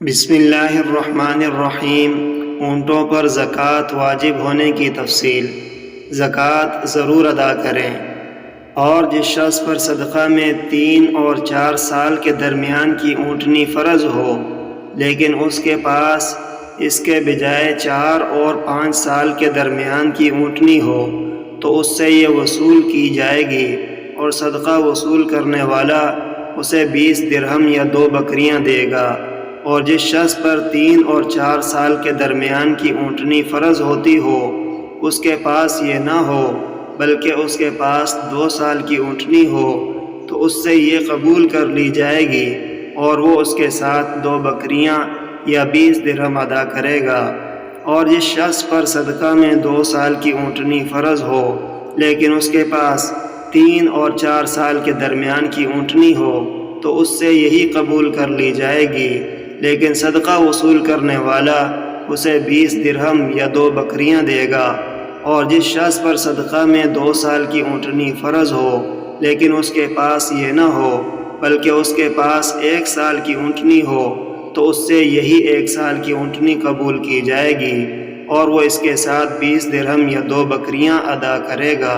بسم اللہ الرحمن الرحیم۔ اونٹوں پر زکوٰۃ واجب ہونے کی تفصیل۔ زکوٰۃ ضرور ادا کریں، اور جس شخص پر صدقہ میں 3 اور 4 سال کے درمیان کی اونٹنی فرض ہو، لیکن اس کے پاس اس کے بجائے 4 اور 5 سال کے درمیان کی اونٹنی ہو، تو اس سے یہ وصول کی جائے گی، اور صدقہ وصول کرنے والا اسے 20 درہم یا 2 بکریاں دے گا۔ اور جس شخص پر 3 اور 4 سال کے درمیان کی اونٹنی فرض ہوتی ہو، اس کے پاس یہ نہ ہو بلکہ اس کے پاس 2 سال کی اونٹنی ہو، تو اس سے یہ قبول کر لی جائے گی، اور وہ اس کے ساتھ 2 بکریاں یا 20 درہم ادا کرے گا۔ اور جس شخص پر صدقہ میں 2 سال کی اونٹنی فرض ہو، لیکن اس کے پاس 3 اور 4 سال کے درمیان کی اونٹنی ہو، تو اس سے یہی قبول کر لی جائے گی، لیکن صدقہ وصول کرنے والا اسے 20 درہم یا 2 بکریاں دے گا۔ اور جس شخص پر صدقہ میں 2 سال کی اونٹنی فرض ہو، لیکن اس کے پاس یہ نہ ہو بلکہ اس کے پاس 1 سال کی اونٹنی ہو، تو اس سے یہی 1 سال کی اونٹنی قبول کی جائے گی، اور وہ اس کے ساتھ 20 درہم یا 2 بکریاں ادا کرے گا۔